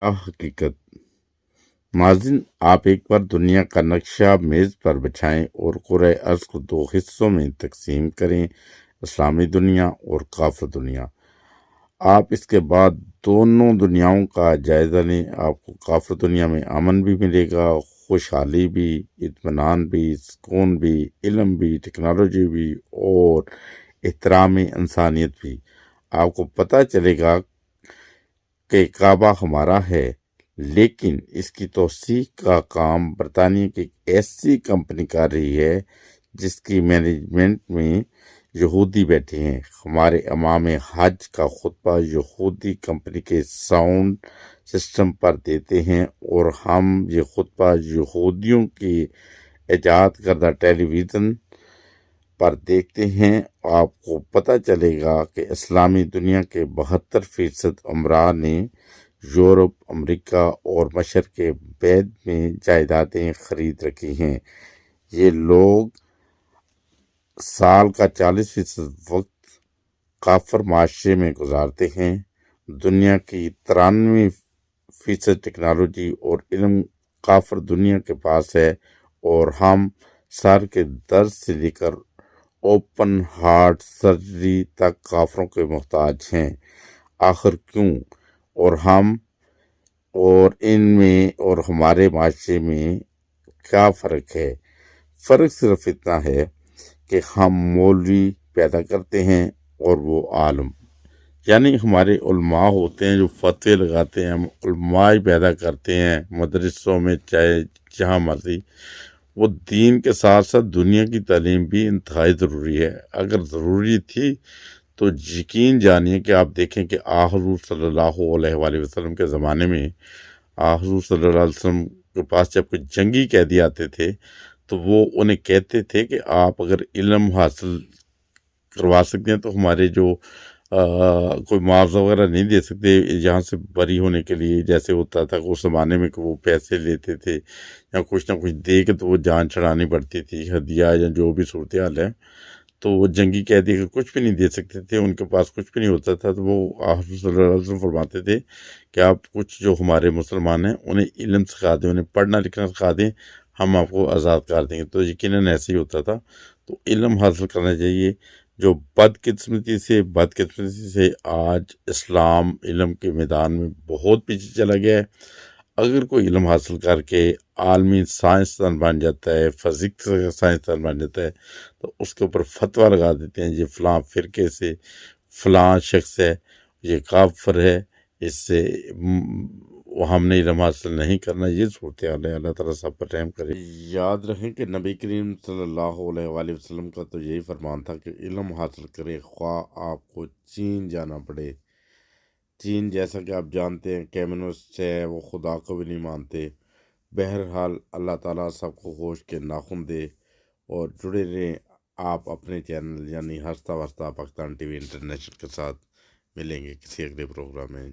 حقیقت ناظرین، آپ ایک بار دنیا کا نقشہ میز پر بچھائیں اور قرۂ ارض کو دو حصوں میں تقسیم کریں، اسلامی دنیا اور کافر دنیا۔ آپ اس کے بعد دونوں دنیاؤں کا جائزہ لیں۔ آپ کو کافر دنیا میں امن بھی ملے گا، خوشحالی بھی، اطمینان بھی، سکون بھی، علم بھی، ٹیکنالوجی بھی اور احترام انسانیت بھی۔ آپ کو پتہ چلے گا کہ کعبہ ہمارا ہے، لیکن اس کی توسیع کا کام برطانیہ کی ایک ایسی کمپنی کر رہی ہے جس کی مینجمنٹ میں یہودی بیٹھے ہیں۔ ہمارے امام حج کا خطبہ یہودی کمپنی کے ساؤنڈ سسٹم پر دیتے ہیں اور ہم یہ خطبہ یہودیوں کی ایجاد کردہ ٹیلی ویژن پر دیکھتے ہیں۔ آپ کو پتہ چلے گا کہ اسلامی دنیا کے 72% امراء نے یورپ، امریکہ اور مشرق بعید میں جائیدادیں خرید رکھی ہیں۔ یہ لوگ سال کا 40% وقت کافر معاشرے میں گزارتے ہیں۔ دنیا کی 93% ٹیکنالوجی اور علم کافر دنیا کے پاس ہے، اور ہم سر کے درد سے لے کر اوپن ہارٹ سرجری تک کافروں کے محتاج ہیں۔ آخر کیوں؟ اور ہم اور ان میں اور ہمارے معاشرے میں کیا فرق ہے؟ فرق صرف اتنا ہے کہ ہم مولوی پیدا کرتے ہیں اور وہ عالم، یعنی ہمارے علماء ہوتے ہیں جو فتوے لگاتے ہیں، ہم علماء ہی پیدا کرتے ہیں مدرسوں میں، چاہے جہاں مرضی۔ وہ دین کے ساتھ ساتھ دنیا کی تعلیم بھی انتہائی ضروری ہے۔ اگر ضروری تھی تو یقین جانیے کہ آپ دیکھیں کہ حضور صلی اللہ علیہ وآلہ وسلم کے زمانے میں حضور صلی اللہ علیہ وسلم کے پاس جب کوئی جنگی قیدی آتے تھے تو وہ انہیں کہتے تھے کہ آپ اگر علم حاصل کروا سکتے ہیں تو ہمارے جو کوئی معاوضہ وغیرہ نہیں دے سکتے یہاں سے بری ہونے کے لیے، جیسے ہوتا تھا اس زمانے میں کہ وہ پیسے لیتے تھے یا کچھ نہ کچھ دے کے تو وہ جان چھڑانی پڑتی تھی، ہدیہ یا جو بھی صورتحال ہے، تو وہ جنگی قیدی اگر کچھ بھی نہیں دے سکتے تھے، ان کے پاس کچھ بھی نہیں ہوتا تھا، تو وہ حضور صلی اللہ علیہ وسلم فرماتے تھے کہ آپ کچھ جو ہمارے مسلمان ہیں انہیں علم سکھا دیں، انہیں پڑھنا لکھنا سکھا دیں، ہم آپ کو آزاد کر دیں گے۔ تو یقیناً ایسے ہی ہوتا تھا۔ تو علم حاصل کرنا چاہیے۔ جو بدقسمتی سے آج اسلام علم کے میدان میں بہت پیچھے چلا گیا ہے۔ اگر کوئی علم حاصل کر کے عالمی سائنسدان بن جاتا ہے، فزکس کا سائنسدان بن جاتا ہے، تو اس کے اوپر فتویٰ لگا دیتے ہیں یہ فلاں فرقے سے فلاں شخص ہے، یہ کافر ہے، اس سے ہم نے علم حاصل نہیں کرنا۔ یہ صورتحال ہے۔ اللہ تعالیٰ سب پر رحم کرے۔ یاد رکھیں کہ نبی کریم صلی اللہ علیہ وآلہ وسلم کا تو یہی فرمان تھا کہ علم حاصل کرے، خواہ آپ کو چین جانا پڑے۔ چین جیسا کہ آپ جانتے ہیں کمیونسٹ ہے، وہ خدا کو بھی نہیں مانتے۔ بہرحال اللہ تعالیٰ سب کو ہوش کے ناخن دے، اور جڑے رہیں آپ اپنے چینل یعنی ہنستا ورستا پاکستان ٹی وی انٹرنیشنل کے ساتھ۔ ملیں گے کسی اگلے پروگرام میں۔